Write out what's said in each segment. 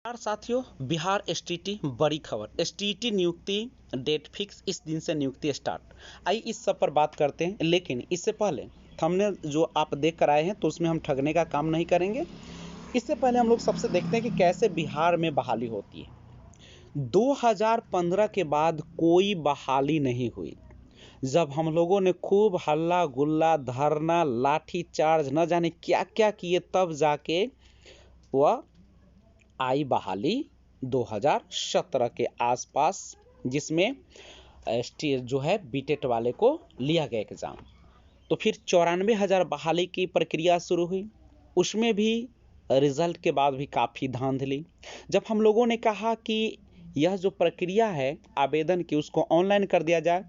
नमस्कार साथियों, बिहार एसटीटी बड़ी खबर। एसटीटी नियुक्ति डेट फिक्स, इस दिन से नियुक्ति स्टार्ट। आइए इस सब पर बात करते हैं, लेकिन इससे पहले थंबनेल जो आप देख कर आए हैं तो उसमें हम ठगने का काम नहीं करेंगे। इससे पहले हम लोग सबसे देखते हैं कि कैसे बिहार में बहाली होती है। 2015 के बाद कोई बहाली नहीं हुई। जब हम लोगों ने खूब हल्ला गुल्ला, धरना, लाठी चार्ज, न जाने क्या क्या किए, तब जाके वह आई बहाली 2017 के आसपास, जिसमें एसटी जो है बीटेट वाले को लिया गया एग्जाम। तो फिर 94,000 बहाली की प्रक्रिया शुरू हुई। उसमें भी रिजल्ट के बाद भी काफ़ी धांधली। जब हम लोगों ने कहा कि यह जो प्रक्रिया है आवेदन की, उसको ऑनलाइन कर दिया जाए,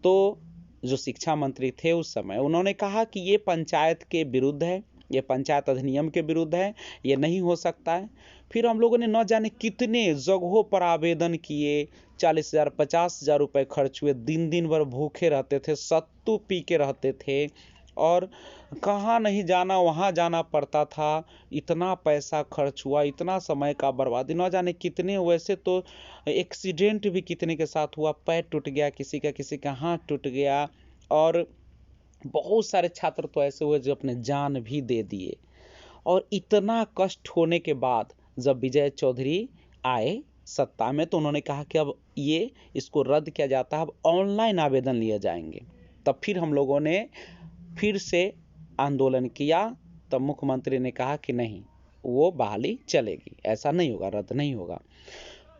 तो जो शिक्षा मंत्री थे उस समय, उन्होंने कहा कि ये पंचायत के विरुद्ध है, ये पंचायत अधिनियम के विरुद्ध है, ये नहीं हो सकता है। फिर हम लोगों ने न जाने कितने जगहों पर आवेदन किए, 40,000 50,000 रुपये खर्च हुए, दिन दिन भर भूखे रहते थे, सत्तू पी के रहते थे, और कहाँ नहीं जाना वहाँ जाना पड़ता था। इतना पैसा खर्च हुआ, इतना समय का बर्बादी, न जाने कितने। वैसे तो एक्सीडेंट भी कितने के साथ हुआ, पैर टूट गया किसी का हाथ टूट गया, और बहुत सारे छात्र तो ऐसे हुए जो अपने जान भी दे दिए। और इतना कष्ट होने के बाद जब विजय चौधरी आए सत्ता में, तो उन्होंने कहा कि अब ये इसको रद्द किया जाता है, अब ऑनलाइन आवेदन लिए जाएंगे। तब फिर हम लोगों ने फिर से आंदोलन किया। तब मुख्यमंत्री ने कहा कि नहीं, वो बहाली चलेगी, ऐसा नहीं होगा, रद्द नहीं होगा।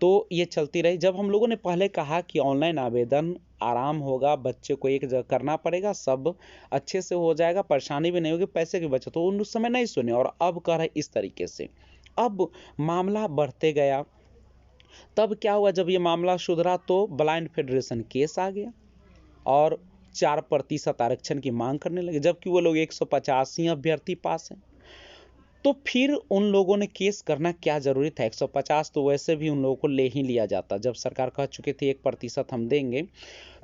तो ये चलती रही। जब हम लोगों ने पहले कहा कि ऑनलाइन आवेदन आराम होगा, बच्चे को एक जगह करना पड़ेगा, सब अच्छे से हो जाएगा, परेशानी भी नहीं होगी, पैसे की बचत, तो उस समय नहीं सुने, और अब कर रहे इस तरीके से। अब मामला बढ़ते गया। तब क्या हुआ, जब ये मामला सुधरा तो ब्लाइंड फेडरेशन केस आ गया और 4% आरक्षण की मांग करने लगे, जबकि वो लोग 150 ही अभ्यर्थी पास हैं। तो फिर उन लोगों ने केस करना क्या जरूरी था? 150 तो वैसे भी उन लोगों को ले ही लिया जाता, जब सरकार कह चुके थे 1% हम देंगे।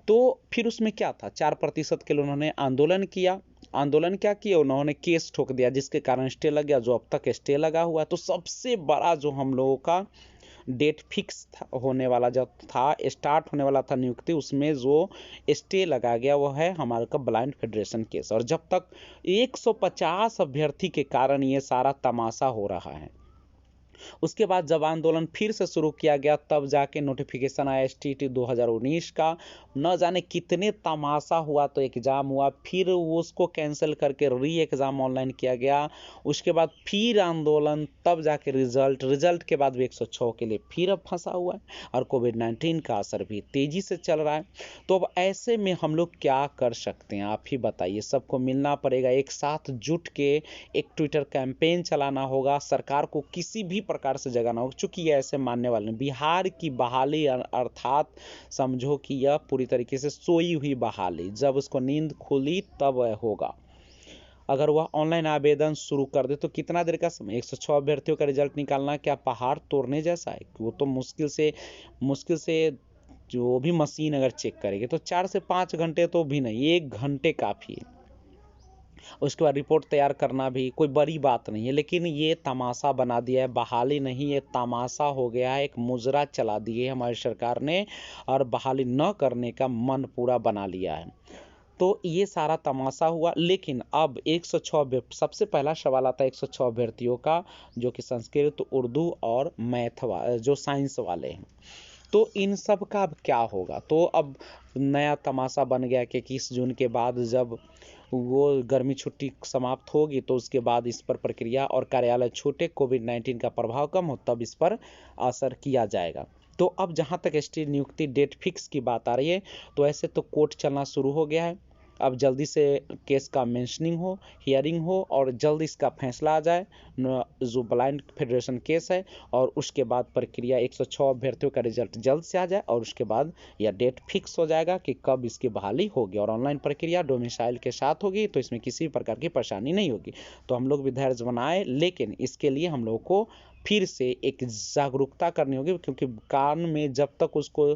तो फिर उसमें क्या था, 4% के लिए उन्होंने आंदोलन किया। आंदोलन क्या किया, उन्होंने केस ठोक दिया, जिसके कारण स्टे लग गया, जो अब तक स्टे लगा हुआ है। तो सबसे बड़ा जो हम लोगों का डेट फिक्स होने वाला जब था, स्टार्ट होने वाला था नियुक्ति, उसमें जो स्टे लगा गया वो है हमारे का ब्लाइंड फेडरेशन केस। और जब तक 150 अभ्यर्थी के कारण ये सारा तमाशा हो रहा है, उसके बाद जब आंदोलन फिर से शुरू किया गया, तब जाके नोटिफिकेशन आया एसटीटी 2019 का। न जाने कितने तमाशा हुआ, तो एग्ज़ाम हुआ, फिर उसको कैंसिल करके री एग्ज़ाम ऑनलाइन किया गया। उसके बाद फिर आंदोलन, तब जाके रिजल्ट के बाद भी 106 के लिए फिर अब फंसा हुआ है, और कोविड-19 का असर भी तेज़ी से चल रहा है। तो अब ऐसे में हम लोग क्या कर सकते हैं, आप ही बताइए। सबको मिलना पड़ेगा, एक साथ जुट के एक ट्विटर कैंपेन चलाना होगा, सरकार को किसी भी प्रकार से जगाना होगा, चूंकि ये ऐसे मानने वाले हैं। बिहार की बहाली अर्थात समझो कि यह पूरी तरीके से सोई हुई बहाली, जब उसको नींद खुली तब वह होगा। अगर वह ऑनलाइन आवेदन शुरू कर दे तो कितना देर का समय, 106 अभ्यर्थियों का रिजल्ट निकालना क्या पहाड़ तोड़ने जैसा है? वो तो मुश्किल से जो भी मशीन अगर चेक करेगी तो 4 से 5 घंटे तो भी नहीं, 1 घंटे काफ़ी है। उसके बाद रिपोर्ट तैयार करना भी कोई बड़ी बात नहीं है, लेकिन ये तमाशा बना दिया है। बहाली नहीं, ये तमाशा हो गया है, एक मुजरा चला दी है हमारी सरकार ने, और बहाली न करने का मन पूरा बना लिया है। तो ये सारा तमाशा हुआ। लेकिन अब 106 सबसे पहला सवाल आता है 106 अभ्यर्थियों का, जो कि संस्कृत, उर्दू और मैथ जो साइंस वाले हैं। तो इन सब का अब क्या होगा? तो अब नया तमाशा बन गया कि 21 जून के बाद जब वो गर्मी छुट्टी समाप्त होगी, तो उसके बाद इस पर प्रक्रिया और कार्यालय छूटे, कोविड-19 का प्रभाव कम हो, तब इस पर असर किया जाएगा। तो अब जहाँ तक एसटी नियुक्ति डेट फिक्स की बात आ रही है, तो ऐसे तो कोर्ट चलना शुरू हो गया है। अब जल्दी से केस का मेंशनिंग हो, हियरिंग हो, और जल्द इसका फैसला आ जाए, जो ब्लाइंड फेडरेशन केस है। और उसके बाद प्रक्रिया 106 अभ्यर्थियों का रिजल्ट जल्द से आ जाए, और उसके बाद यह डेट फिक्स हो जाएगा कि कब इसकी बहाली होगी, और ऑनलाइन प्रक्रिया डोमिसाइल के साथ होगी, तो इसमें किसी प्रकार की परेशानी नहीं होगी। तो हम लोग भी धैर्य बनाए, लेकिन इसके लिए हम लोग को फिर से एक जागरूकता करनी होगी, क्योंकि कान में जब तक उसको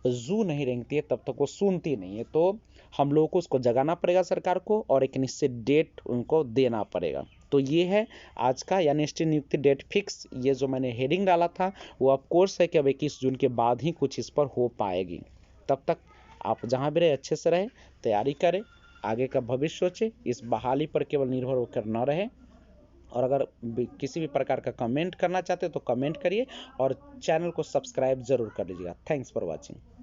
जू नहीं रेंगती है तब तक वो सुनती नहीं है। तो हम लोगों को उसको जगाना पड़ेगा सरकार को, और एक निश्चित डेट उनको देना पड़ेगा। तो ये है आज का यानी एसटी नियुक्ति डेट फिक्स। ये जो मैंने हेडिंग डाला था वो ऑफ कोर्स है कि अब 21 जून के बाद ही कुछ इस पर हो पाएगी। तब तक आप जहाँ भी रहे अच्छे से रहे, तैयारी करें, आगे का भविष्य सोचें, इस बहाली पर केवल निर्भर होकर न रहे। और अगर किसी भी प्रकार का कमेंट करना चाहते हो तो कमेंट करिए और चैनल को सब्सक्राइब जरूर कर लीजिएगा। Thanks for watching.